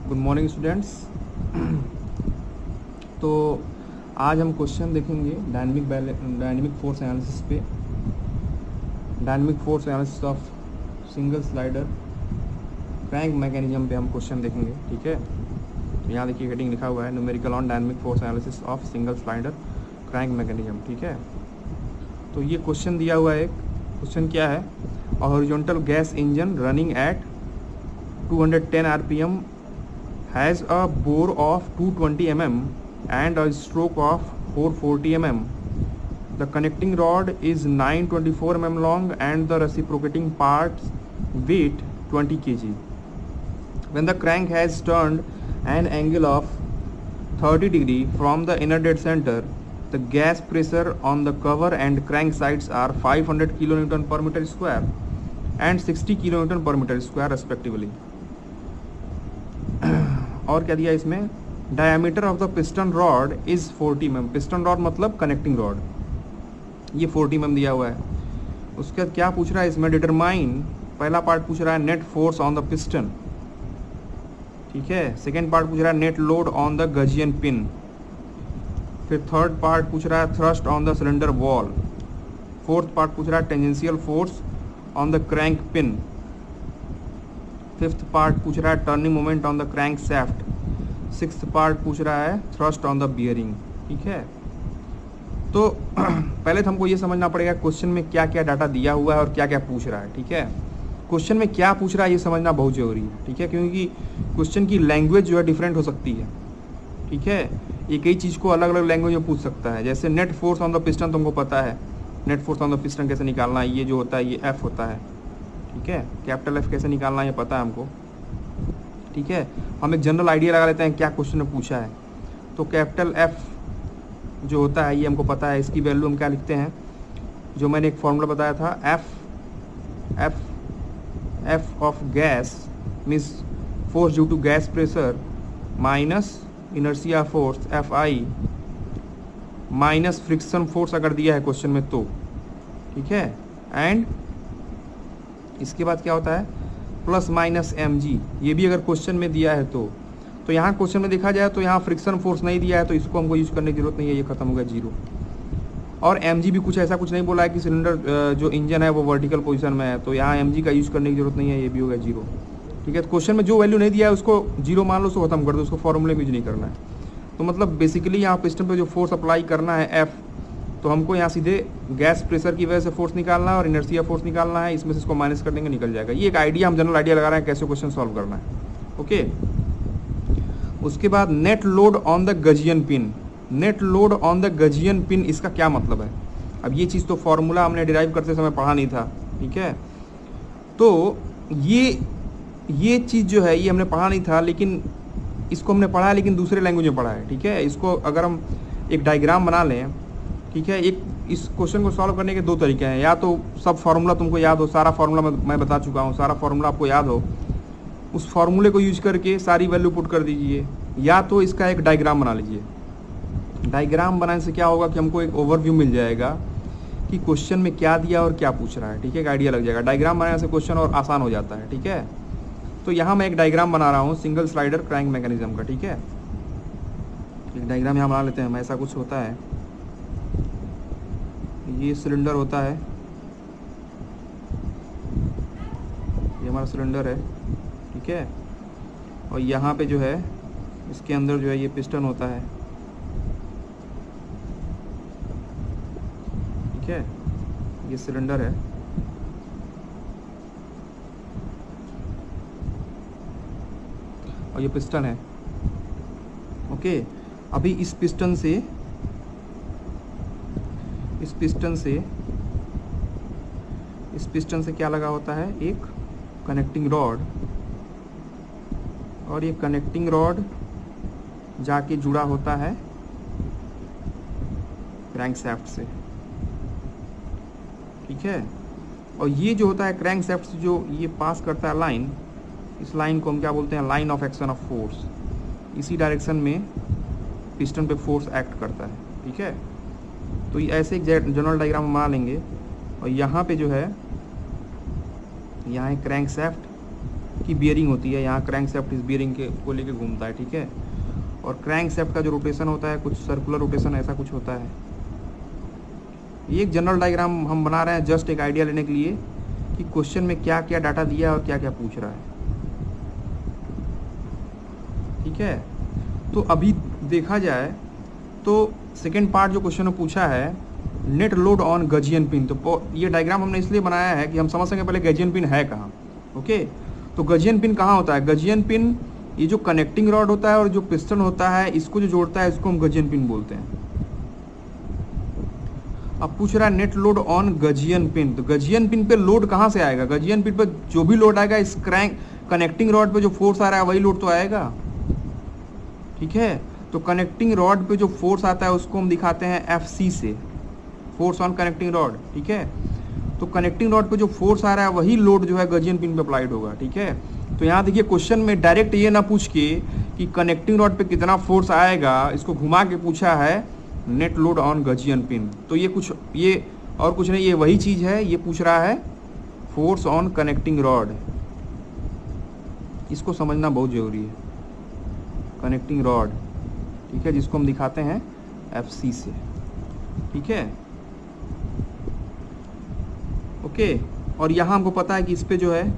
Good morning students. तो आज हम क्वेश्चन देखेंगे डायनेमिक फोर्स एनालिसिस पे। Dynamic force analysis of single slider crank mechanism पे हम क्वेश्चन देखेंगे, ठीक है। तो यहाँ देखिए हेडिंग लिखा हुआ है numerical on dynamic force analysis of single slider crank mechanism, ठीक है। तो ये क्वेश्चन दिया हुआ है। क्वेश्चन क्या है? A horizontal gas engine running at 210 RPM has a bore of 220 mm and a stroke of 440 mm. The connecting rod is 924 mm long and the reciprocating parts weight 20 kg. When the crank has turned an angle of 30 degree from the inner dead center, the gas pressure on the cover and crank sides are 500 kN per meter square and 60 kN per meter square respectively. और क्या दिया इसमें? Diameter of the piston rod is 40 mm। Piston rod मतलब connecting rod, ये 40 mm दिया हुआ है। उसके बाद क्या पूछ रहा है इसमें? डिटरमाइन, पहला पार्ट पूछ रहा है net force on the piston, ठीक है। सेकेंड पार्ट पूछ रहा है net load on the gudgeon pin. फिर थर्ड पार्ट पूछ रहा है thrust on the cylinder wall. Fourth part पूछ रहा है tangential force on the crank pin. Fifth part पूछ रहा है turning moment on the crank shaft. Sixth part पूछ रहा है थ्रस्ट ऑन द बियरिंग, ठीक है। तो पहले तो हमको ये समझना पड़ेगा क्वेश्चन में क्या क्या डाटा दिया हुआ है और क्या क्या पूछ रहा है, ठीक है। क्वेश्चन में क्या पूछ रहा है ये समझना बहुत जरूरी है, ठीक है, क्योंकि क्वेश्चन की लैंग्वेज जो है डिफरेंट हो सकती है, ठीक है। एक ही चीज़ को अलग अलग लैंग्वेज में पूछ सकता है। जैसे net force on the piston तुमको पता है, net force on the piston कैसे निकालना है, ये जो होता है ये एफ होता है, ठीक है। कैपिटल एफ कैसे निकालना है ये पता है हमको, ठीक है। हम एक जनरल आइडिया लगा लेते हैं क्या क्वेश्चन में पूछा है। तो कैपिटल एफ जो होता है ये हमको पता है, इसकी वैल्यू हम क्या लिखते हैं, जो मैंने एक फॉर्मूला बताया था, F of gas means force due to gas pressure minus inertia force F I minus friction force अगर दिया है क्वेश्चन में तो, ठीक है। एंड इसके बाद क्या होता है प्लस माइनस एम जी, ये भी अगर क्वेश्चन में दिया है तो यहाँ क्वेश्चन में देखा जाए तो यहाँ फ्रिक्शन फोर्स नहीं दिया है तो इसको हमको यूज करने की जरूरत नहीं है, ये खत्म हो गया जीरो। और एम जी भी कुछ ऐसा कुछ नहीं बोला है कि सिलेंडर जो इंजन है वो वर्टिकल पोजीशन में है, तो यहाँ एम जी का यूज करने की जरूरत नहीं है, ये भी हो गया जीरो, ठीक है। तो क्वेश्चन में जो वैल्यू नहीं दिया है उसको जीरो मान लो, उसको खत्म कर दो, उसको फॉर्मूले में यूज नहीं करना है। तो मतलब बेसिकली यहाँ पिस्टन पे जो फोर्स अप्लाई करना है एफ, तो हमको यहाँ सीधे गैस प्रेशर की वजह से फोर्स निकालना है और इनर्शिया फोर्स निकालना है, इसमें से इसको माइनस कर देंगे निकल जाएगा। ये एक आइडिया, हम जनरल आइडिया लगा रहे हैं कैसे क्वेश्चन सॉल्व करना है, ओके। उसके बाद net load on the gudgeon pin, net load on the gudgeon pin, इसका क्या मतलब है? अब ये चीज़ तो फॉर्मूला हमने डिराइव करते समय पढ़ा नहीं था, ठीक है। तो ये चीज़ जो है ये हमने पढ़ा नहीं था, लेकिन इसको हमने पढ़ा है लेकिन दूसरे लैंग्वेज में पढ़ा है, ठीक है। इसको अगर हम एक डायग्राम बना लें, ठीक है, एक इस क्वेश्चन को सॉल्व करने के दो तरीके हैं। या तो सब फार्मूला तुमको याद हो, सारा फार्मूला मैं बता चुका हूँ, सारा फार्मूला आपको याद हो, उस फार्मूले को यूज करके सारी वैल्यू पुट कर दीजिए, या तो इसका एक डायग्राम बना लीजिए। डायग्राम बनाने से क्या होगा कि हमको एक ओवरव्यू मिल जाएगा कि क्वेश्चन में क्या दिया और क्या पूछ रहा है, ठीक है, एक आइडिया लग जाएगा। डायग्राम बनाने से क्वेश्चन और आसान हो जाता है, ठीक है। तो यहाँ मैं एक डायग्राम बना रहा हूँ सिंगल स्लाइडर क्रैंक मैकेनिज्म का, ठीक है। एक डायग्राम यहाँ बना लेते हैं हम। ऐसा कुछ होता है, ये सिलेंडर होता है, ये हमारा सिलेंडर है, ठीक है। और यहाँ पे जो है इसके अंदर जो है ये पिस्टन होता है, ठीक है, ये सिलेंडर है। और ये पिस्टन है, ओके। अभी इस पिस्टन से क्या लगा होता है, एक कनेक्टिंग रॉड, और ये कनेक्टिंग रॉड जाके जुड़ा होता है क्रैंकशैफ्ट से, ठीक है। और ये जो होता है क्रैंकशैफ्ट से जो ये पास करता है लाइन, इस लाइन को हम क्या बोलते हैं, line of action of force. इसी डायरेक्शन में पिस्टन पे फोर्स एक्ट करता है, ठीक है। तो ये ऐसे एक जनरल डायग्राम बना लेंगे। और यहाँ पे जो है, यहाँ है क्रैंकशैफ्ट, की बियरिंग होती है, यहाँ क्रैंक सेफ्ट इस बियरिंग के को लेके घूमता है, ठीक है। और क्रैंक सेफ्ट का जो रोटेशन होता है कुछ सर्कुलर रोटेशन ऐसा कुछ होता है। ये एक जनरल डायग्राम हम बना रहे हैं जस्ट एक आइडिया लेने के लिए कि क्वेश्चन में क्या क्या डाटा दिया है और क्या क्या पूछ रहा है, ठीक है। तो अभी देखा जाए तो सेकेंड पार्ट जो क्वेश्चन में पूछा है नेट लोड ऑन गजियन पिन, तो ये डायग्राम हमने इसलिए बनाया है कि हम समझ सकें पहले गजियन पिन है कहाँ। ओके, तो गजियन पिन कहाँ होता है? गजियन पिन ये जो कनेक्टिंग रॉड होता है और जो पिस्टन होता है इसको जो जोड़ता है इसको हम गजियन पिन बोलते हैं। अब पूछ रहा है नेट लोड ऑन गजियन पिन, तो गजियन पिन पे लोड कहाँ से आएगा? गजियन पिन पे जो भी लोड आएगा इस क्रैंक कनेक्टिंग रॉड पे जो फोर्स आ रहा है वही लोड तो आएगा, ठीक है। तो कनेक्टिंग रॉड पे जो फोर्स आता है उसको हम दिखाते हैं FC से, फोर्स ऑन कनेक्टिंग रॉड, ठीक है। तो कनेक्टिंग रॉड पे जो फोर्स आ रहा है वही लोड जो है गजियन पिन पे अप्लाइड होगा, ठीक है। तो यहाँ देखिए क्वेश्चन में डायरेक्ट ये ना पूछ के कि कनेक्टिंग रॉड पे कितना फोर्स आएगा, इसको घुमा के पूछा है नेट लोड ऑन गजियन पिन। तो ये और कुछ नहीं, ये वही चीज है, ये पूछ रहा है फोर्स ऑन कनेक्टिंग रॉड, इसको समझना बहुत जरूरी है। कनेक्टिंग रॉड, ठीक है, जिसको हम दिखाते हैं FC से, ठीक है। ओके, और यहाँ हमको पता है कि इस पे जो है,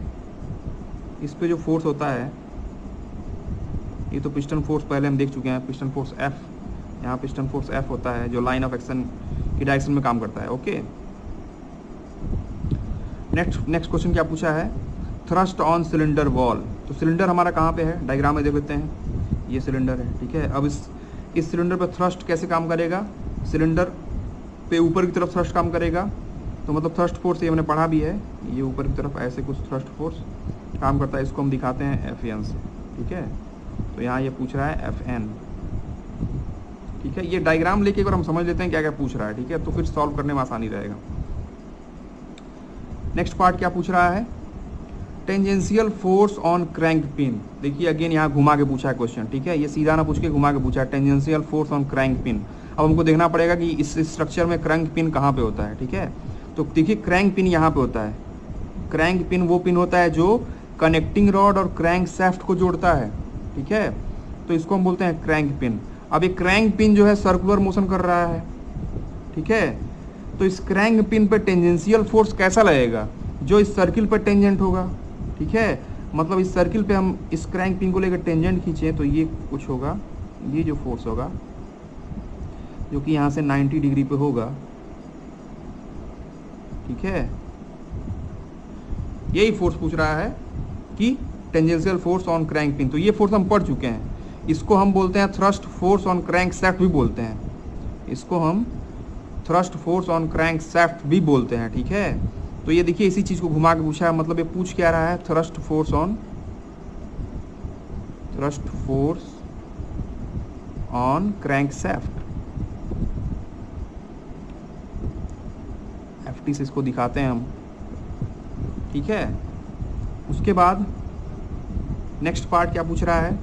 इस पे जो फोर्स होता है ये तो पिस्टन फोर्स पहले हम देख चुके हैं, पिस्टन फोर्स F, यहाँ पिस्टन फोर्स F होता है जो लाइन ऑफ एक्शन की डायरेक्शन में काम करता है। ओके, नेक्स्ट क्वेश्चन क्या पूछा है? थ्रस्ट ऑन सिलेंडर वॉल, तो सिलेंडर हमारा कहाँ पे है? डायग्राम में देख लेते हैं, ये सिलेंडर है, ठीक है। अब इस सिलेंडर पर थ्रस्ट कैसे काम करेगा? सिलेंडर पे ऊपर की तरफ थ्रस्ट काम करेगा, तो मतलब थ्रस्ट फोर्स ये हमने पढ़ा भी है, ये ऊपर की तरफ ऐसे कुछ थ्रस्ट फोर्स काम करता है, इसको हम दिखाते हैं FN से, ठीक है। तो यहाँ ये पूछ रहा है FN, ठीक है। ये डायग्राम लेके अगर हम समझ लेते हैं क्या क्या पूछ रहा है, ठीक है, तो फिर सॉल्व करने में आसानी रहेगा। नेक्स्ट पार्ट क्या पूछ रहा है? Tangential force on crank pin. देखिए अगेन यहाँ घुमा के पूछा है क्वेश्चन, ठीक है, ये सीधा ना पूछ के घुमा के पूछा है tangential force on crank pin. अब हमको देखना पड़ेगा कि इस स्ट्रक्चर में क्रैंक पिन कहाँ पे होता है, ठीक है। तो देखिए क्रैंक पिन यहाँ पे होता है, क्रैंक पिन वो पिन होता है जो कनेक्टिंग रॉड और क्रैंक शाफ्ट को जोड़ता है, ठीक है। तो इसको हम बोलते हैं क्रैंक पिन। अब ये क्रैंक पिन जो है सर्कुलर मोशन कर रहा है, ठीक है। तो इस क्रैंक पिन पे टेंजेंशियल फोर्स कैसा लगेगा? जो इस सर्किल पर टेंजेंट होगा, ठीक है। मतलब इस सर्किल पे हम इस क्रैंक पिन को लेकर टेंजेंट खींचे तो ये कुछ होगा, ये जो फोर्स होगा जो कि यहाँ से 90 डिग्री पे होगा, ठीक है। यही फोर्स पूछ रहा है कि tangential force on crank pin. तो ये फोर्स हम पढ़ चुके हैं, इसको हम बोलते हैं thrust force on crank shaft भी बोलते हैं, इसको हम thrust force on crank shaft भी बोलते हैं, ठीक है। तो ये देखिए इसी चीज को घुमा के पूछा है, मतलब ये पूछ क्या रहा है? Thrust force on crank shaft, FT से इसको दिखाते हैं हम, ठीक है। उसके बाद नेक्स्ट पार्ट क्या पूछ रहा है?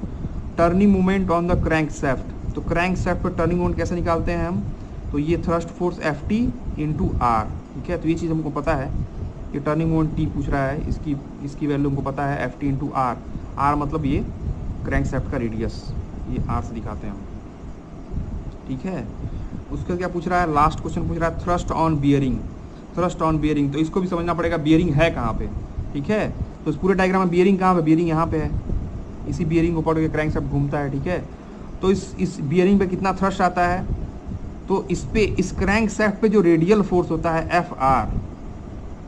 Turning moment on the crank shaft. तो क्रैंक शाफ्ट पर टर्निंग मोमेंट कैसे निकालते हैं हम? तो ये thrust force FT into R, ठीक है। तो ये चीज़ हमको पता है, ये टर्निंग मोमेंट T पूछ रहा है, इसकी वैल्यू हमको पता है FT इंटू R। R मतलब ये क्रैंक शाफ्ट का रेडियस, ये R से दिखाते हैं हम, ठीक है। उसका क्या पूछ रहा है? लास्ट क्वेश्चन पूछ रहा है thrust on bearing. Thrust on bearing, तो इसको भी समझना पड़ेगा बियरिंग है कहाँ पे, ठीक है। तो इस पूरे डायग्राम में बियरिंग कहाँ पे? बियरिंग यहाँ पे है, इसी बियरिंग को पकड़ के क्रैंक शाफ्ट घूमता है, ठीक है। तो इस बियरिंग पे कितना थ्रस्ट आता है? तो इस पे इस क्रैंक शाफ्ट पे जो रेडियल फोर्स होता है FR,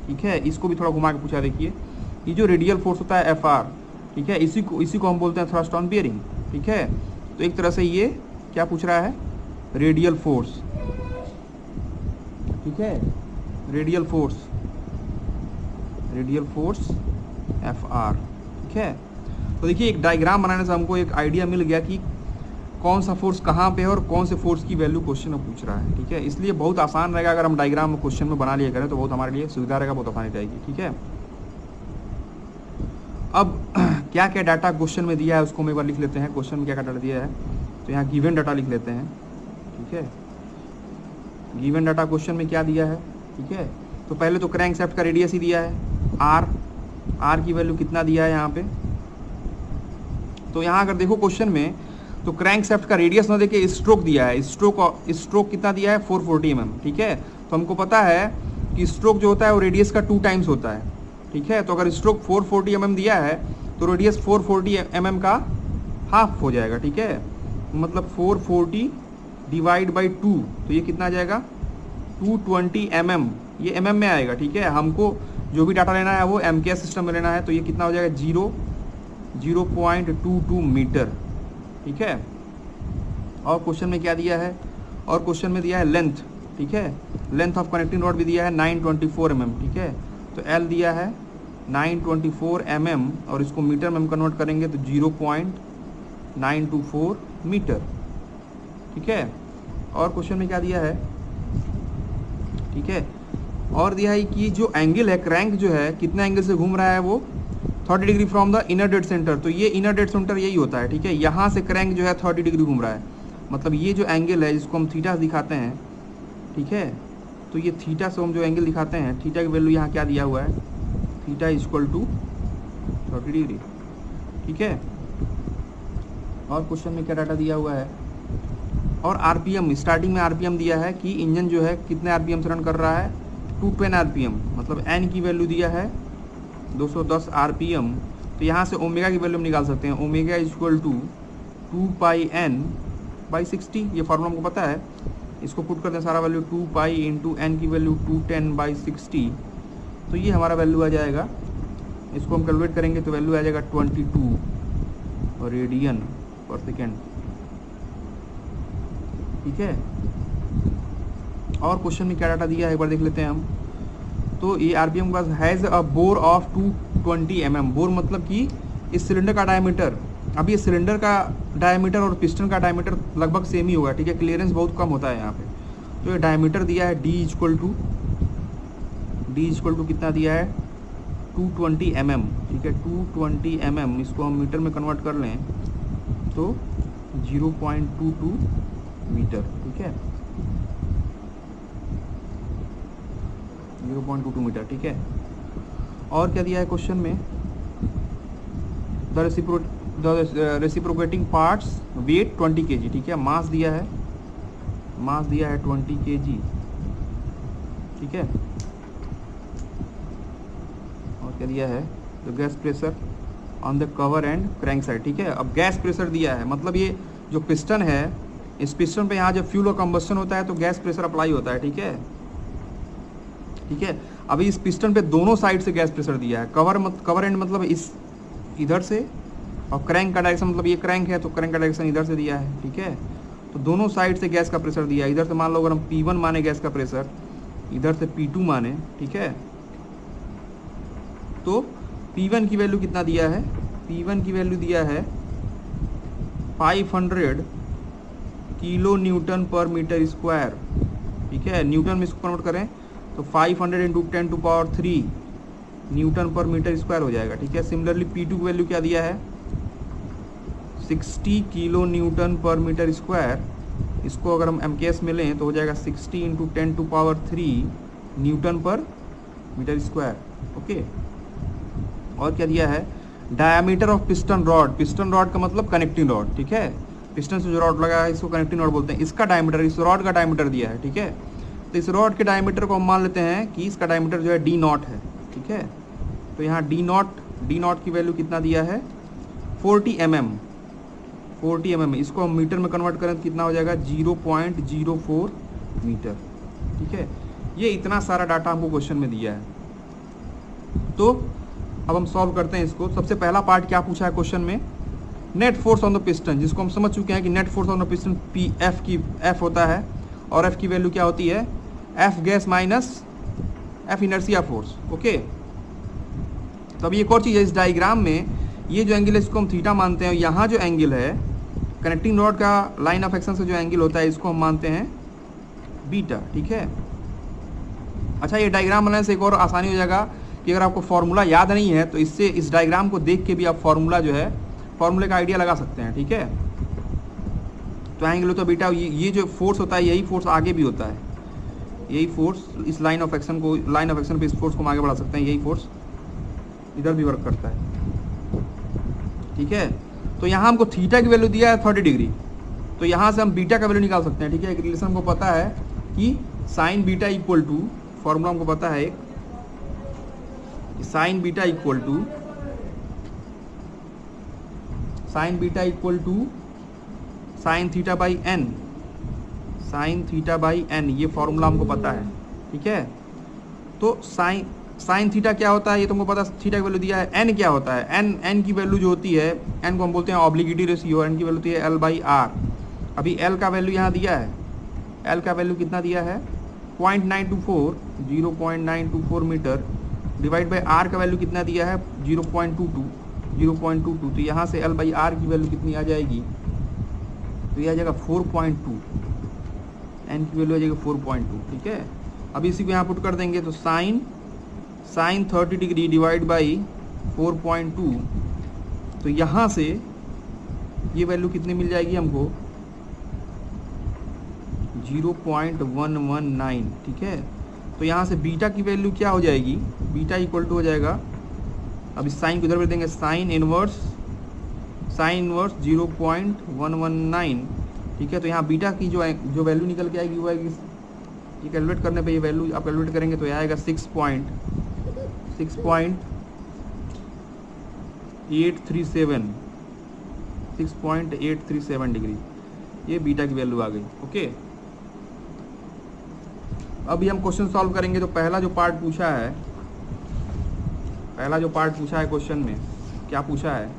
ठीक है, इसको भी थोड़ा घुमा के पूछा। देखिए ये जो रेडियल फोर्स होता है FR, ठीक है, इसी को हम बोलते हैं थ्रस्ट ऑन बियरिंग, ठीक है। तो एक तरह से ये क्या पूछ रहा है? रेडियल फोर्स, ठीक है, रेडियल फोर्स FR, ठीक है। तो देखिए एक डायग्राम बनाने से हमको एक आइडिया मिल गया कि कौन सा फोर्स कहाँ पे है और कौन से फोर्स की वैल्यू क्वेश्चन में पूछ रहा है, ठीक है। इसलिए बहुत आसान रहेगा अगर हम डायग्राम में क्वेश्चन में बना लिया करें तो बहुत हमारे लिए सुविधा रहेगा, बहुत आसानी रहेगी, ठीक है। अब क्या क्या डाटा क्वेश्चन में दिया है उसको हम एक बार लिख लेते हैं। क्वेश्चन में क्या क्या डाटा दिया है, तो यहाँ गिवन डाटा लिख लेते हैं, ठीक है। गिवन डाटा क्वेश्चन में क्या दिया है, ठीक है। तो पहले तो क्रैंक शाफ्ट का रेडियस ही दिया है R की वैल्यू कितना दिया है यहाँ पे? तो यहाँ अगर देखो क्वेश्चन में, तो क्रैंक शेफ्ट का रेडियस ना देके स्ट्रोक दिया है, स्ट्रोक कितना दिया है 440 mm, ठीक है। तो हमको पता है कि स्ट्रोक जो होता है वो रेडियस का 2 टाइम्स होता है, ठीक है। तो अगर स्ट्रोक 440 mm दिया है तो रेडियस 440 mm का हाफ हो जाएगा, ठीक है। मतलब 440 डिवाइड बाई 2, तो ये कितना आ जाएगा 220 mm, ये mm में आएगा, ठीक है। हमको जो भी डाटा लेना है वो MKS सिस्टम में लेना है, तो ये कितना हो जाएगा 0.22 मीटर, ठीक है। और क्वेश्चन में क्या दिया है, और क्वेश्चन में दिया है लेंथ, ठीक है। लेंथ ऑफ कनेक्टिंग रॉड भी दिया है 924 mm, ठीक है। तो L दिया है 924 mm और इसको मीटर में हम कन्वर्ट करेंगे तो 0.924 मीटर, ठीक है। और क्वेश्चन में क्या दिया है, ठीक है, और दिया है कि जो एंगल है क्रैंक जो है कितने एंगल से घूम रहा है, वो 30 degree from the inner dead centre. तो ये इनर डेड सेंटर यही होता है, ठीक है। यहाँ से क्रैंक जो है 30 डिग्री घूम रहा है, मतलब ये जो एंगल है जिसको हम थीटा दिखाते हैं, ठीक है। तो ये थीटा से हम जो एंगल दिखाते हैं, थीटा की वैल्यू यहाँ क्या दिया हुआ है, थीटा इक्वल टू 30 डिग्री, ठीक है। और क्वेश्चन में क्या डाटा दिया हुआ है, और आरपीएम, स्टार्टिंग में आरपीएम दिया है कि इंजन जो है कितने आरपीएम से रन कर रहा है, 210 आरपीएम, मतलब एन की वैल्यू दिया है 210 आरपीएम। तो यहाँ से ओमेगा की वैल्यू हम निकाल सकते हैं, ओमेगा इक्वल टू 2πn/60, ये फॉर्मूला हमको पता है। इसको पुट करते हैं सारा वैल्यू, 2π इंटू एन की वैल्यू 210/60, तो ये हमारा वैल्यू आ जाएगा। इसको हम कैलकुलेट करेंगे तो वैल्यू आ जाएगा 22 रेडियन पर सेकेंड, ठीक है। और क्वेश्चन में क्या डाटा दिया है एक बार देख लेते हैं हम। तो ये आरपीएम के पास has a bore of 220 mm, bore मतलब कि इस सिलेंडर का डायमीटर, अब ये सिलेंडर का डायमीटर और पिस्टन का डायमीटर लगभग सेम ही होगा, ठीक है। क्लियरेंस बहुत कम होता है यहाँ पे। तो ये डायमीटर दिया है डी इक्वल टू कितना दिया है 220 mm, ठीक है। 220 mm, इसको हम मीटर में कन्वर्ट कर लें तो 0.22 मीटर, ठीक है, 0.22 मीटर, ठीक है। और क्या दिया है क्वेश्चन में, the reciprocating parts weight 20 kg, ठीक है। मास दिया है 20 kg, ठीक है। और क्या दिया है, the gas pressure on the cover and crank side, ठीक है। अब गैस प्रेशर दिया है, मतलब ये जो पिस्टन है, इस पिस्टन पे यहाँ जब फ्यूल और कंबस्टन होता है तो गैस प्रेशर अप्लाई होता है, ठीक है, ठीक है। अभी इस पिस्टन पे दोनों साइड से गैस प्रेशर दिया है, कवर एंड मतलब इस इधर से, और क्रैंक का डायरेक्शन मतलब ये क्रैंक है तो क्रैंक का डायरेक्शन इधर से दिया है, ठीक है। तो दोनों साइड से गैस का प्रेशर दिया है। इधर से मान लो अगर हम P1 माने गैस का प्रेशर, इधर से P2 माने, ठीक है। तो P1 की वैल्यू कितना दिया है, P1 की वैल्यू दिया है 500 किलो न्यूटन पर मीटर स्क्वायर, ठीक है। न्यूटन में इसको कन्वर्ट करें तो 500 इंटू 10⁻³ न्यूटन पर मीटर स्क्वायर हो जाएगा, ठीक है। सिमिलरली P2 की वैल्यू क्या दिया है 60 किलो न्यूटन पर मीटर स्क्वायर, इसको अगर हम MKS में लें तो हो जाएगा 60 इंटू 10⁻³ न्यूटन पर मीटर स्क्वायर, ओके। और क्या दिया है, diameter of piston rod, piston rod का मतलब कनेक्टिंग रॉड, ठीक है। पिस्टन से जो रॉड लगा है इसको कनेक्टिंग रॉड बोलते हैं। इसका डायमीटर, इस रॉड का डायमीटर दिया है, ठीक है। तो इस रॉड के डायमीटर को हम मान लेते हैं कि इसका डायमीटर जो है D0 है, ठीक है। तो यहाँ D0 की वैल्यू कितना दिया है 40 mm, इसको हम मीटर में कन्वर्ट करें तो कितना हो जाएगा 0.04 मीटर, ठीक है। ये इतना सारा डाटा हमको क्वेश्चन में दिया है। तो अब हम सॉल्व करते हैं इसको। सबसे पहला पार्ट क्या पूछा है क्वेश्चन में, net force on the piston, जिसको हम समझ चुके हैं कि net force on the piston F होता है, और F की वैल्यू क्या होती है, F gas minus F inertia force, okay. तो अब एक और चीज़ है, इस डायग्राम में ये जो एंगल है इसको हम थीटा मानते हैं, और यहाँ जो एंगल है कनेक्टिंग रॉड का लाइन ऑफ एक्शन से जो एंगल होता है इसको हम मानते हैं बीटा, ठीक है। अच्छा, ये डायग्राम बनाने से एक और आसानी हो जाएगा कि अगर आपको फार्मूला याद नहीं है तो इससे इस डायग्राम को देख के भी आप फार्मूले का आइडिया लगा सकते हैं, ठीक है। तो एंगल तो बीटा, ये जो फोर्स होता है यही फोर्स आगे भी होता है, यही फोर्स इस लाइन ऑफ एक्शन पे इस फोर्स को हम आगे बढ़ा सकते हैं, यही फोर्स इधर भी वर्क करता है, ठीक है। तो यहाँ हमको थीटा की वैल्यू दिया है 30 डिग्री, तो यहाँ से हम बीटा का वैल्यू निकाल सकते हैं, ठीक है। एक रिलेशन हमको पता है कि sine beta equal to, formula हमको पता है एक, sine beta equal to sine theta by N, sine theta by N, ये फॉर्मूला हमको पता है, ठीक है। तो साइन थीटा क्या होता है ये तुमको पता, थीटा की वैल्यू दिया है। एन क्या होता है, एन की वैल्यू जो होती है, एन को हम बोलते हैं ऑब्लिगेटी रेशियो, एन की वैल्यू होती है एल बाई आर। अभी एल का वैल्यू यहाँ दिया है, एल का वैल्यू कितना दिया है 0.924 मीटर, डिवाइड बाई आर का वैल्यू कितना दिया है 0.22, तो यहाँ से एल बाई आर की वैल्यू कितनी आ जाएगी, तो ये आ जाएगा 4.2, एन की वैल्यू आ जाएगी 4.2, ठीक है। अब इसी को यहाँ पुट कर देंगे, तो साइन 30 डिग्री डिवाइड बाई 4.2, तो यहाँ से ये वैल्यू कितनी मिल जाएगी हमको 0.119, ठीक है। तो यहाँ से बीटा की वैल्यू क्या हो जाएगी, बीटा इक्वल टू हो जाएगा, अब इस साइन को इधर कर देंगे, साइन इनवर्स 0.119, ठीक है। तो यहाँ बीटा की जो वैल्यू निकल के आएगी वो आएगी, ये कैलकुलेट करने पे ये वैल्यू आप कैलकुलेट करेंगे तो ये आएगा 6.837 डिग्री, ये बीटा की वैल्यू आ गई, ओके। अभी हम क्वेश्चन सॉल्व करेंगे। तो पहला जो पार्ट पूछा है क्वेश्चन में, क्या पूछा है,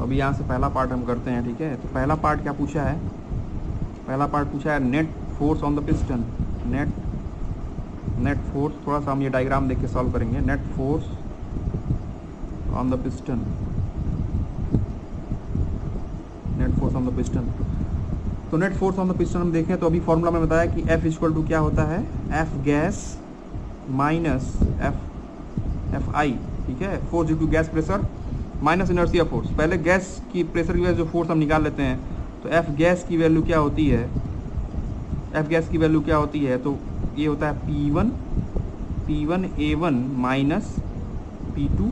अभी यहाँ से पहला पार्ट हम करते हैं, ठीक है। तो पहला पार्ट क्या पूछा है, पहला पार्ट पूछा है net force on the piston, net force, थोड़ा सा हम ये डायग्राम देख के सॉल्व करेंगे। Net force on the piston, net force on the piston. तो net force on the piston हम देखें तो अभी फॉर्मूला में बताया कि F इक्वल टू क्या होता है, F gas minus F I, ठीक है, force due to gas pressure minus inertia force. पहले गैस की प्रेशर की वजह से जो फोर्स हम निकाल लेते हैं, तो F गैस की वैल्यू क्या होती है, F गैस की वैल्यू क्या होती है, तो ये होता है P1 A1 minus P2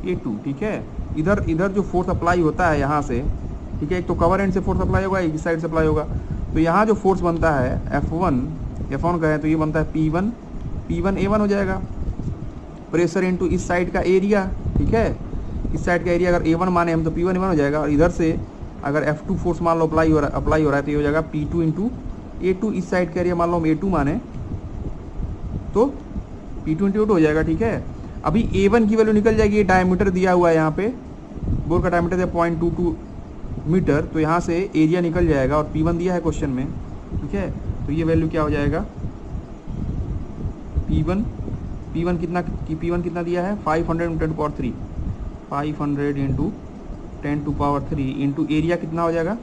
A2, ठीक है। इधर जो फोर्स अप्लाई होता है यहाँ से, ठीक है, एक तो कवर एंड से फोर्स अप्लाई होगा, एक इस साइड से अप्लाई होगा। तो यहाँ जो फोर्स बनता है F1 कहें तो ये बनता है P1 A1 हो जाएगा, प्रेशर इनटू इस साइड का एरिया, ठीक है। इस साइड का एरिया अगर A1 माने हम तो P1 A1 हो जाएगा, और इधर से अगर F2 फोर्स मान लो अप्लाई हो रहा है तो ये हो जाएगा P2 इंटू A2, इस साइड का एरिया मान लो हम A2 माने तो P2 इंटू A2 हो जाएगा, ठीक है। अभी A1 की वैल्यू निकल जाएगी, ये डायमीटर दिया हुआ है यहाँ पे, बोर का डायमीटर है 0.22 मीटर, तो यहाँ से एरिया निकल जाएगा, और P1 दिया है क्वेश्चन में, ठीक है। तो ये वैल्यू क्या हो जाएगा, P1 कितना दिया है 500 इंटू 10⁻³ 500 इंटू 10⁻³ इंटू एरिया कितना हो जाएगा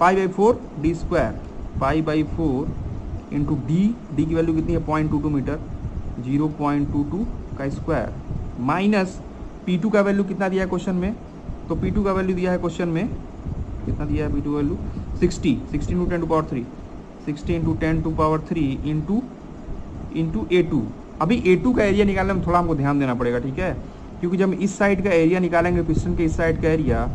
π/4 d स्क्वायर, π/4 इंटू डी की वैल्यू कितनी है 0.22 मीटर, 0.22 का स्क्वायर, माइनस P2 का वैल्यू कितना दिया है क्वेश्चन में, तो P2 का वैल्यू दिया है क्वेश्चन में, कितना दिया है P2 value 60 into 10⁻³ 60 into 10⁻³ into A2। अभी A2 का एरिया निकालने में थोड़ा हमको ध्यान देना पड़ेगा, ठीक है, क्योंकि जब इस साइड का एरिया निकालेंगे पिस्टन के इस साइड का एरिया,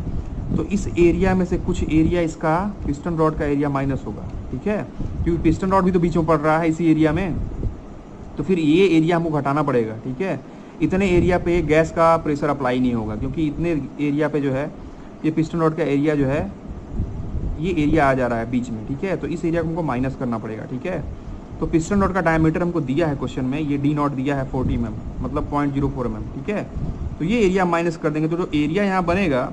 तो इस एरिया में से कुछ एरिया इसका पिस्टन रॉड का एरिया माइनस होगा, ठीक है, क्योंकि पिस्टन रॉड भी तो बीच में पड़ रहा है इसी एरिया में, तो फिर ये एरिया हमको घटाना पड़ेगा, ठीक है। इतने एरिया पे गैस का प्रेशर अप्लाई नहीं होगा, क्योंकि इतने एरिया पे जो है ये पिस्टन रॉड का एरिया जो है ये एरिया आ जा रहा है बीच में, ठीक है। तो इस एरिया को हमको माइनस करना पड़ेगा, ठीक है। तो पिस्टन रॉड का डायमीटर हमको दिया है क्वेश्चन में, ये D0 दिया है 40 mm, मतलब 0.04 mm, ठीक है। तो ये एरिया माइनस कर देंगे तो जो एरिया यहाँ बनेगा,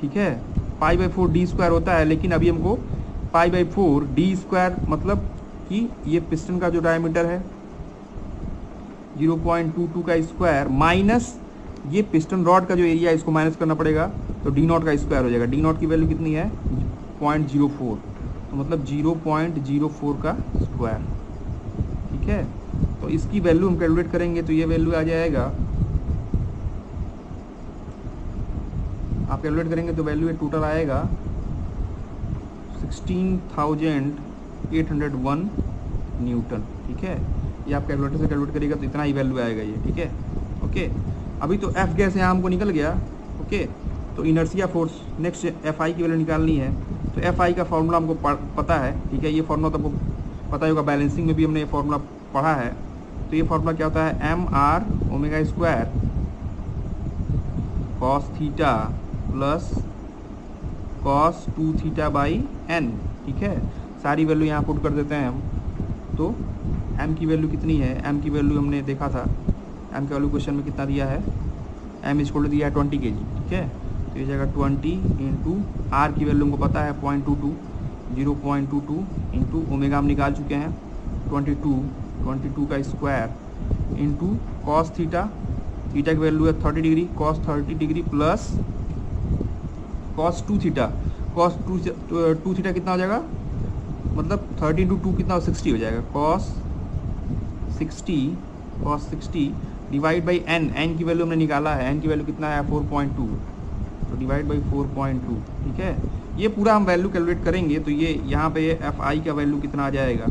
ठीक है, π/4 d स्क्वायर होता है, लेकिन अभी हमको π/4 d स्क्वायर मतलब कि ये पिस्टन का जो डायमीटर है 0.22 का स्क्वायर माइनस ये पिस्टन रॉड का जो एरिया है इसको माइनस करना पड़ेगा, तो D0 का स्क्वायर हो जाएगा। D0 की वैल्यू कितनी है 0.04, तो मतलब 0.04 का स्क्वायर, ठीक है। तो इसकी वैल्यू हम कैलकुलेट करेंगे तो ये वैल्यू आ जाएगा, आप कैलकुलेट करेंगे तो वैल्यू टोटल आएगा 16,801 न्यूटन, ठीक है। ये आप कैलकुलेटर से कैलकुलेट करिएगा तो इतना ही वैल्यू आएगा ये, ठीक है, ओके। अभी तो एफ गैस यहाँ हमको निकल गया, ओके। तो inertia force next F I की वैल्यू निकालनी है। तो एफ आई का फॉर्मूला हमको पता है, ठीक है। ये फॉर्मूला तो आपको पता ही होगा, बैलेंसिंग में भी हमने ये फॉर्मूला पढ़ा है। तो ये फॉर्मूला क्या होता है, M R omega square cos theta plus cos 2 theta by N, ठीक है। सारी वैल्यू यहाँ पुट कर देते हैं हम। तो m की वैल्यू कितनी है, m की वैल्यू हमने देखा था, m की वैल्यू क्वेश्चन में कितना दिया है, m इक्वल टू दिया है 20 kg, ठीक है। तो ये जाएगा 20 इंटू r की वैल्यू हमको पता है 0.22, 0.22 इंटू ओमेगा हम निकाल चुके हैं 22 का square into cos theta, theta की वैल्यू है 30 degree, cos 30 degree plus cos 2 theta, cos 2 theta कितना हो जाएगा, मतलब 30 इंटू 2 कितना 60 हो जाएगा, कॉस 60 डिवाइड बाई एन की वैल्यू हमने निकाला है, एन की वैल्यू कितना है 4.2, तो डिवाइड बाई 4.2, ठीक है। ये पूरा हम वैल्यू कैलकुलेट करेंगे तो ये यहाँ पे एफ आई का वैल्यू कितना आ जाएगा,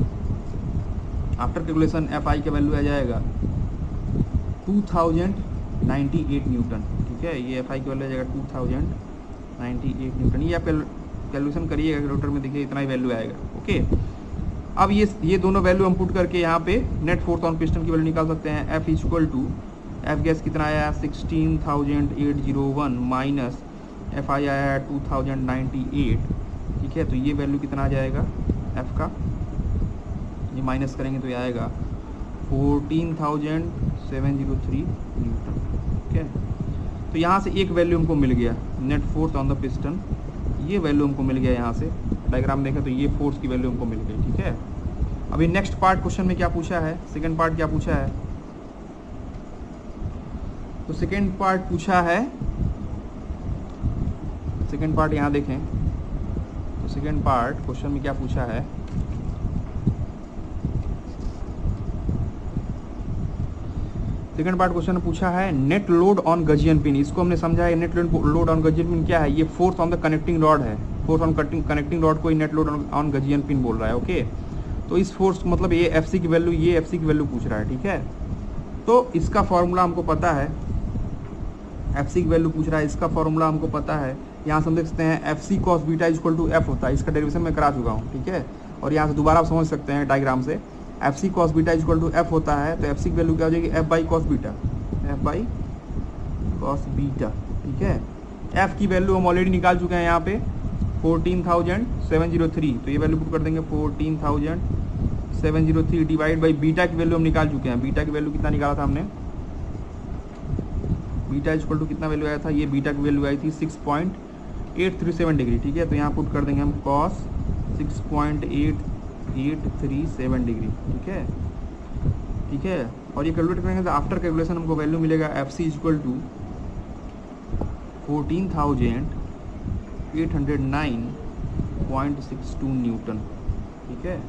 आफ्टर कैलकुलेशन एफ आई का वैल्यू आ जाएगा 2098 न्यूटन, ठीक है। ये एफ आई का वैल्यू आ जाएगा 2098 न्यूटन। ये आप कैलकुलेशन करिएगा कैलकुलेटर में, देखिए इतना ही वैल्यू आएगा, ओके। अब ये दोनों वैल्यू हम पुट करके यहाँ पे नेट फोर्स ऑन पिस्टन की वैल्यू निकाल सकते हैं। F equal to F gas कितना आया 16,801 माइनस एफ आई आया 2098, ठीक है। तो ये वैल्यू कितना आ जाएगा एफ का, ये माइनस करेंगे तो ये आएगा 14,703 न्यूटन, ठीक है। तो यहाँ से एक वैल्यू हमको मिल गया net force on the piston, ये वैल्यू हमको मिल गया। यहाँ से डायग्राम देखें तो ये फोर्स की वैल्यू हमको मिल गई, ठीक है। अभी नेक्स्ट पार्ट क्वेश्चन में क्या पूछा है, सेकंड पार्ट क्या पूछा है, तो सेकंड पार्ट पूछा है, सेकंड पार्ट यहाँ देखें तो सेकंड पार्ट क्वेश्चन में क्या पूछा है, सेकंड पार्ट क्वेश्चन में पूछा है नेट लोड ऑन गजियन पिन। इसको हमने समझा है, नेट लोड ऑन गजियन पिन क्या है, ये force on the connecting rod है, फोर्स ऑन कनेक्टिंग रॉड को नेट लोड ऑन गजियन पिन बोल रहा है, ओके। तो इस फोर्स मतलब ये एफ सी की वैल्यू, ये एफ सी की वैल्यू पूछ रहा है, ठीक है। तो इसका फॉर्मूला हमको पता है, एफ सी की वैल्यू पूछ रहा है, इसका फॉर्मूला हमको पता है। यहाँ से हम देख सकते हैं F C cos beta equal to F होता है, इसका डेरिवेशन मैं करा चुका हूँ, ठीक है। और यहाँ से दोबारा आप समझ सकते हैं डायग्राम से, F C cos beta equal to F होता है, तो एफ सी की वैल्यू क्या हो जाएगी, F by cos beta, F by cos beta, ठीक है। एफ की वैल्यू हम ऑलरेडी निकाल चुके हैं यहाँ पे 14,703, तो ये वैल्यू पुट कर देंगे 14,703 डिवाइड बाई बीटा की वैल्यू हम निकाल चुके हैं। बीटा की वैल्यू कितना निकाला था हमने, बीटा इक्वल टू कितना वैल्यू आया था, ये बीटा की वैल्यू आई थी 6.837 डिग्री, ठीक है। तो यहाँ पुट कर देंगे हम कॉस 6.837 डिग्री, ठीक है, ठीक है। और ये कैलकुलेट करेंगे तो आफ्टर कैलकुलेशन हमको वैल्यू मिलेगा F C equal to 14,809.62 newton, ठीक है।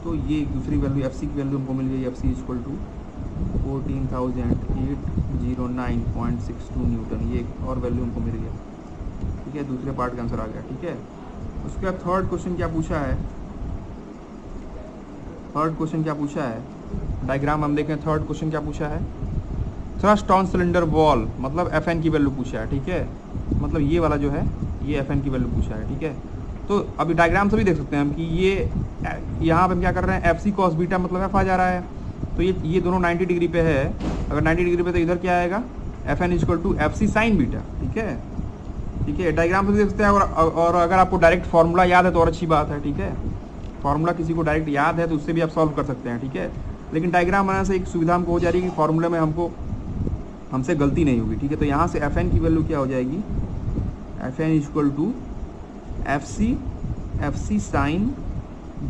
तो ये दूसरी वैल्यू एफ सी की वैल्यू हमको मिल गई, F C equal to 14,809.62 newton, ये एक और वैल्यू हमको मिल गया, ठीक है। दूसरे पार्ट का आंसर आ गया, ठीक है। उसके बाद थर्ड क्वेश्चन क्या पूछा है, थर्ड क्वेश्चन क्या पूछा है, डायग्राम हम देखें, थर्ड क्वेश्चन क्या पूछा है, थ्रस्ट ऑन सिलेंडर वॉल, मतलब एफ एन की वैल्यू पूछा है, ठीक है। मतलब ये वाला जो है ये एफ एन की वैल्यू पूछा है, ठीक है। तो अभी डायग्राम से भी देख सकते हैं हम कि ये यहाँ पे हम क्या कर रहे हैं, एफ सी कॉस बीटा मतलब एफ आ जा रहा है, तो ये दोनों 90 डिग्री पे है। अगर 90 डिग्री पे तो इधर क्या आएगा, F N equal to F C sine beta, ठीक है, ठीक है। डायग्राम से देख सकते हैं। और अगर आपको डायरेक्ट फार्मूला याद है तो और अच्छी बात है, ठीक है। फार्मूला किसी को डायरेक्ट याद है तो उससे भी आप सॉल्व कर सकते हैं, ठीक है। लेकिन डायग्राम बनाने से एक सुविधा हमको हो जा रही है कि फार्मूले में हमसे गलती नहीं होगी, ठीक है। तो यहाँ से एफ एन की वैल्यू क्या हो जाएगी, F N equal to F C sine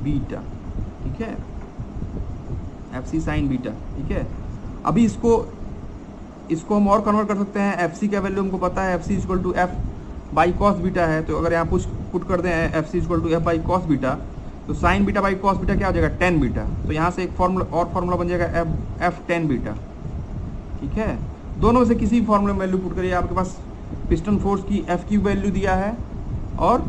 beta, ठीक है, एफ सी साइन बीटा, ठीक है। अभी इसको हम और कन्वर्ट कर सकते हैं, एफ सी का वैल्यू हमको पता है, F C equal to F by cos beta है। तो अगर यहाँ पुट कर दें F C equal to F by cos beta, तो sine beta by cos beta क्या हो जाएगा, टेन बीटा। तो यहाँ से एक फार्मूला बन जाएगा एफ टेन बीटा, ठीक है। दोनों में से किसी भी फार्मूले में वैल्यू पुट करिए, आपके पास पिस्टन फोर्स की एफ की वैल्यू दिया है और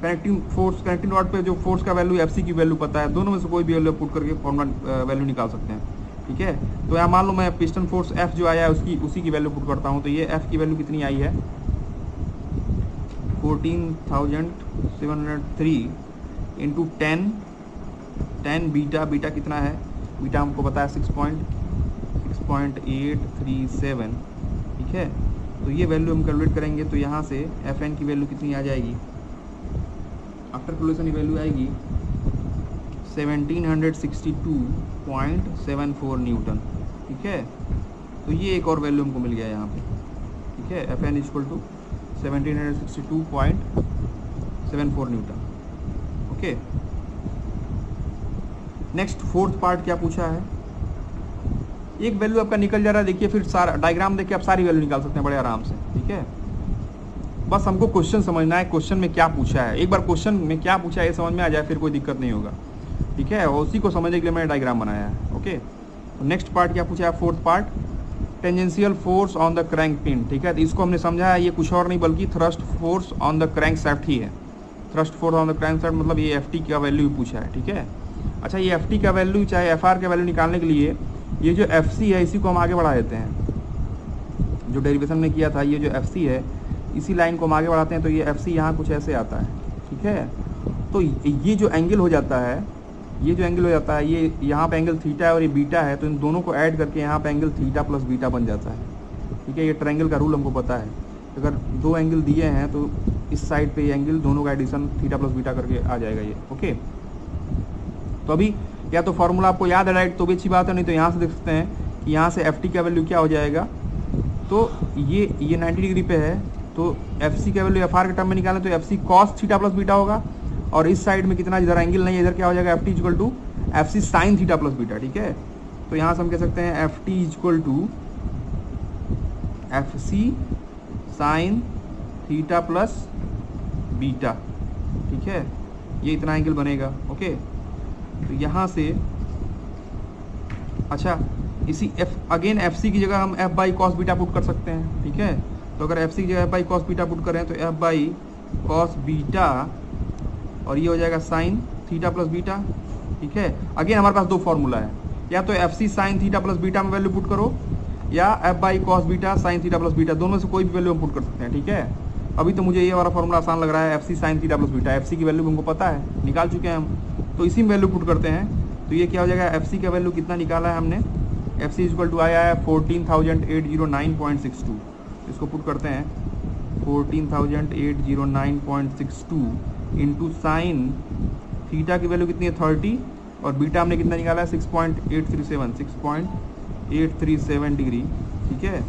कनेक्टिंग रॉड पे जो फोर्स का वैल्यू एफ सी की वैल्यू पता है, दोनों में से कोई भी वैल्यू पुट करके फॉर्मूला वैल्यू निकाल सकते हैं। ठीक है। तो यहाँ मान लो मैं पिस्टन फोर्स F जो आया है उसी की वैल्यू पुट करता हूँ। तो ये F की वैल्यू कितनी आई है 14,703 इंटू 10 बीटा कितना है, बीटा हमको पता है 6.837, ठीक है। तो ये वैल्यू हम कैलकुलेट करेंगे तो यहाँ से Fn की वैल्यू कितनी आ जाएगी, आफ्टर कैलकुलेशन की वैल्यू आएगी 1762.74 न्यूटन, ठीक है। तो ये एक और वैल्यू हमको मिल गया यहाँ पे, ठीक है। Fn equal to 1762.74 newton, okay. Next fourth part क्या पूछा है, एक वैल्यू आपका निकल जा रहा है, देखिए फिर सारा डायग्राम देख के आप सारी वैल्यू निकाल सकते हैं बड़े आराम से, ठीक है। बस हमको क्वेश्चन समझना है, क्वेश्चन में क्या पूछा है। एक बार क्वेश्चन में क्या पूछा है ये समझ में आ जाए फिर कोई दिक्कत नहीं होगा, ठीक है। और उसी को समझने के लिए मैंने डायग्राम बनाया है, ओके। तो नेक्स्ट पार्ट क्या पूछा है, fourth part, tangential force on the crank pin, ठीक है। तो इसको हमने समझा है, ये कुछ और नहीं बल्कि thrust force on the crank shaft ही है। Thrust force on the crank shaft मतलब ये Ft का वैल्यू पूछा है, ठीक है। अच्छा, ये Ft का वैल्यू चाहे Fr का वैल्यू निकालने के लिए ये जो Fc है इसी को हम आगे बढ़ा देते हैं, जो डेरिवेशन में किया था। ये जो Fc है इसी लाइन को हम आगे बढ़ाते हैं, तो ये Fc यहाँ कुछ ऐसे आता है, ठीक है। तो ये जो एंगल हो जाता है, ये जो एंगल हो जाता है, ये यहाँ पे एंगल थीटा है और ये बीटा है, तो इन दोनों को ऐड करके यहाँ पे एंगल थीटा प्लस बीटा बन जाता है, ठीक है। ये ट्रायंगल का रूल हमको पता है, अगर दो एंगल दिए हैं तो इस साइड पे ये एंगल दोनों का एडिशन थीटा प्लस बीटा करके आ जाएगा ये, ओके। तो अभी या तो फॉर्मूला आपको याद है राइट, तो भी अच्छी बात है, नहीं तो यहाँ से देख सकते हैं कि यहाँ से Ft का वैल्यू क्या हो जाएगा। तो ये 90 डिग्री पे है, तो Fc का वैल्यू Fr के टर्म में निकालें तो Fc cos theta plus beta होगा, और इस साइड में कितना इधर एंगल नहीं है, इधर क्या हो जाएगा Ft equal to Fc sine theta plus beta, ठीक है। तो यहाँ से हम कह सकते हैं Ft equal to Fc sine theta plus beta, ठीक है। ये इतना एंगल बनेगा, ओके। तो यहाँ से अच्छा इसी अगेन Fc की जगह हम F by cos beta put कर सकते हैं, ठीक है। तो अगर Fc की जगह F by cos beta put करें तो F बाई कॉस बीटा और ये हो जाएगा साइन थीटा प्लस बीटा, ठीक है। अगेन हमारे पास दो फॉर्मूला है, या तो Fc sine theta plus beta में वैल्यू पुट करो, या F by cos beta sine theta plus beta, दोनों से कोई भी वैल्यू हम पुट कर सकते हैं, ठीक है। अभी तो मुझे ये वाला फॉर्मूला आसान लग रहा है, Fc sine theta plus beta, Fc की वैल्यू हमको पता है, निकाल चुके हैं हम, तो इसी में वैल्यू पुट करते हैं। तो ये क्या हो जाएगा, Fc का वैल्यू कितना निकाला है हमने, Fc इक्वल टू आया है 14,809.62, इसको पुट करते हैं 14,809.62 इंटू साइन थीटा की वैल्यू कितनी है 30, और बीटा हमने कितना निकाला है 6.837 डिग्री, ठीक है।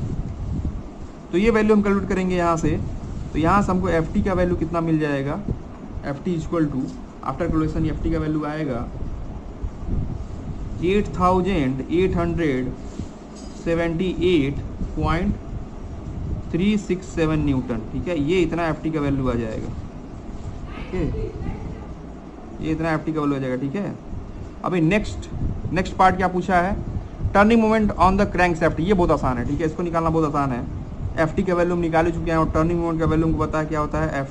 तो ये वैल्यू हम कैलकुलेट करेंगे यहाँ से, तो यहाँ से हमको Ft का वैल्यू कितना मिल जाएगा, Ft equal to after calculation Ft का वैल्यू आएगा 8,878.367 न्यूटन, ठीक है। ये इतना Ft का वैल्यू आ जाएगा, ओके। ये इतना Ft का वैल्यू आ जाएगा, ठीक है। अभी नेक्स्ट पार्ट क्या पूछा है, turning moment on the crank shaft. ये बहुत आसान है, ठीक है, इसको निकालना बहुत आसान है। Ft का वैल्यू हम निकाल चुके हैं और टर्निंग मोमेंट का वैल्यू हमको पता है क्या होता है,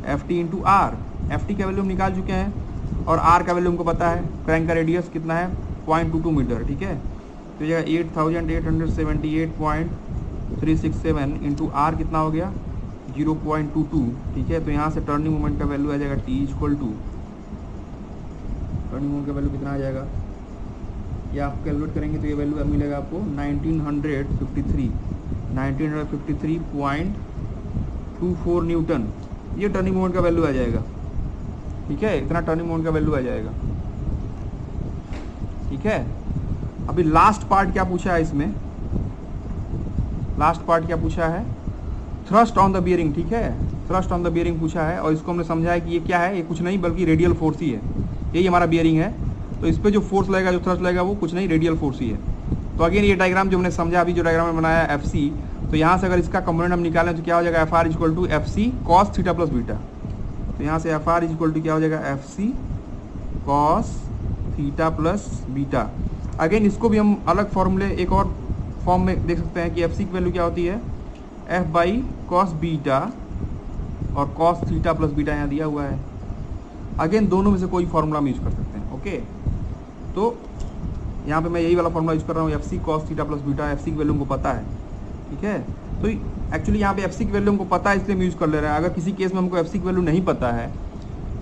Ft इंटू आर। Ft का वैल्यू हम निकाल चुके हैं और R का वैल्यू हमको पता है, क्रैंक का रेडियस कितना है 0.22 मीटर, ठीक है। तो ये 8,878.367 इंटू R कितना हो गया 0.22, ठीक है। तो यहाँ से टर्निंग मोमेंट का वैल्यू आ जाएगा T equal to, turning moment का वैल्यू कितना आ जाएगा, ये आप कैलकुलेट करेंगे तो ये वैल्यू मिलेगा आपको 1953.24 न्यूटन। ये टर्निंग मोमेंट का वैल्यू आ जाएगा, ठीक है। इतना टर्निंग मोमेंट का वैल्यू आ जाएगा, ठीक है। अभी लास्ट पार्ट क्या पूछा है इसमें, लास्ट पार्ट क्या पूछा है, थ्रस्ट ऑन द बियरिंग, ठीक है। थ्रस्ट ऑन द बियरिंग पूछा है और इसको हमने समझा है कि ये क्या है, ये कुछ नहीं बल्कि रेडियल फोर्स ही है। यही हमारा बियरिंग है, तो इस पर जो फोर्स लगेगा, जो थ्रस्ट लगेगा वो कुछ नहीं रेडियल फोर्स ही है। तो अगेन ये डायग्राम जो हमने समझा अभी, जो डायग्राम में बनाया है Fc, तो यहाँ से अगर इसका कंपोनेंट हम निकालें तो क्या हो जाएगा, Fr equal to Fc cos theta plus beta. तो यहाँ से Fr इक्वल टू क्या हो जाएगा, Fc cos theta plus beta. Again इसको भी हम अलग फॉर्मूले एक और फॉर्म में देख सकते हैं कि Fc की वैल्यू क्या होती है, F बाई कॉस बीटा और कॉस थीटा प्लस बीटा यहाँ दिया हुआ है। अगेन दोनों में से कोई फॉर्मूला हम यूज कर सकते हैं, ओके। तो यहाँ पे मैं यही वाला फॉर्मूला यूज कर रहा हूँ, F C cos theta plus beta, F C की वैल्यू हमको पता है, ठीक है। तो एक्चुअली यहाँ पे एफ सी की वैल्यू हमको पता है इसलिए हम यूज कर ले रहे हैं। अगर किसी केस में हमको एफ सी की वैल्यू नहीं पता है,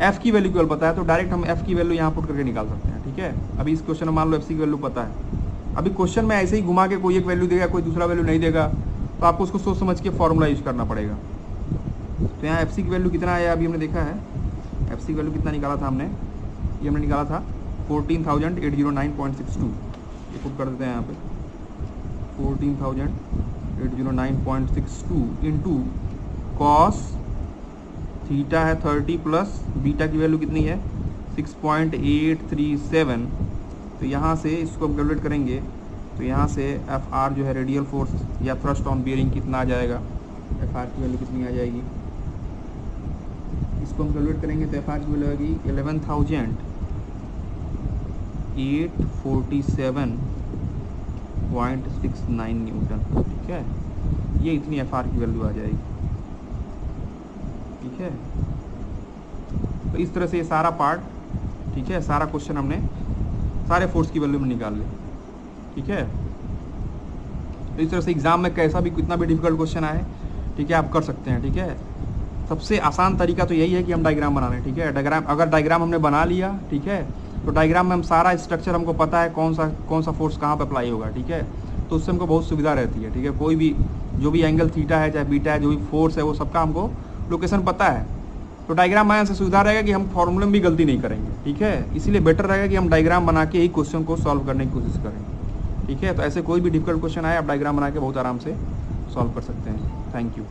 एफ की वैल्यू केवल पता है, तो डायरेक्ट हम एफ की वैल्यू यहाँ पुट करके निकाल सकते हैं, ठीक है। अभी इस क्वेश्चन में मान लो एफ सी की वैल्यू पता है, अभी क्वेश्चन में ऐसे ही घुमा के कोई एक वैल्यू देगा, कोई दूसरा वैल्यू नहीं देगा, तो आपको उसको सोच समझ के फॉर्मूला यूज करना पड़ेगा। तो यहाँ एफ सी की वैल्यू कितना है अभी हमने देखा है, एफ सी की वैल्यू कितना निकाला था हमने, ये हमने निकाला था 14,809.62। ये पुट कर देते हैं यहाँ पे 14,809.62 इंटू कॉस थीटा है 30 प्लस बीटा की वैल्यू कितनी है 6.837। तो यहाँ से इसको हम कैलकुलेट करेंगे, तो यहाँ से एफ आर जो है रेडियल फोर्स या थ्रस्ट ऑन बियरिंग कितना आ जाएगा, एफ आर की वैल्यू कितनी आ जाएगी, इसको हम कैलकुलेट करेंगे तो एफ आर की वैल्यू आएगी 11,847.69 न्यूटन, ठीक है। ये इतनी एफ आर की वैल्यू आ जाएगी, ठीक है। तो इस तरह से ये सारा पार्ट, ठीक है, सारा क्वेश्चन हमने सारे फोर्स की वैल्यू में निकाल ली, ठीक है। तो इस तरह से एग्जाम में कैसा भी कितना भी डिफिकल्ट क्वेश्चन आए, ठीक है, आप कर सकते हैं, ठीक है। सबसे आसान तरीका तो यही है कि हम डायग्राम बना लें, ठीक है। अगर डायग्राम हमने बना लिया, ठीक है, तो डायग्राम में हम सारा स्ट्रक्चर हमको पता है कौन सा फोर्स कहाँ पे अप्लाई होगा, ठीक है। तो उससे हमको बहुत सुविधा रहती है, ठीक है। कोई भी जो भी एंगल थीटा है चाहे बीटा है, जो भी फोर्स है वो सबका हमको लोकेशन पता है, तो डायग्राम बनाने से सुविधा रहेगा कि हम फॉर्मूले में भी गलती नहीं करेंगे, ठीक है। इसीलिए बेटर रहेगा कि हम डायग्राम बना के ही क्वेश्चन को सॉल्व करने की कोशिश करें, ठीक है। तो ऐसे कोई भी डिफिकल्ट क्वेश्चन आए आप डायग्राम बना के बहुत आराम से सॉल्व कर सकते हैं। Thank you.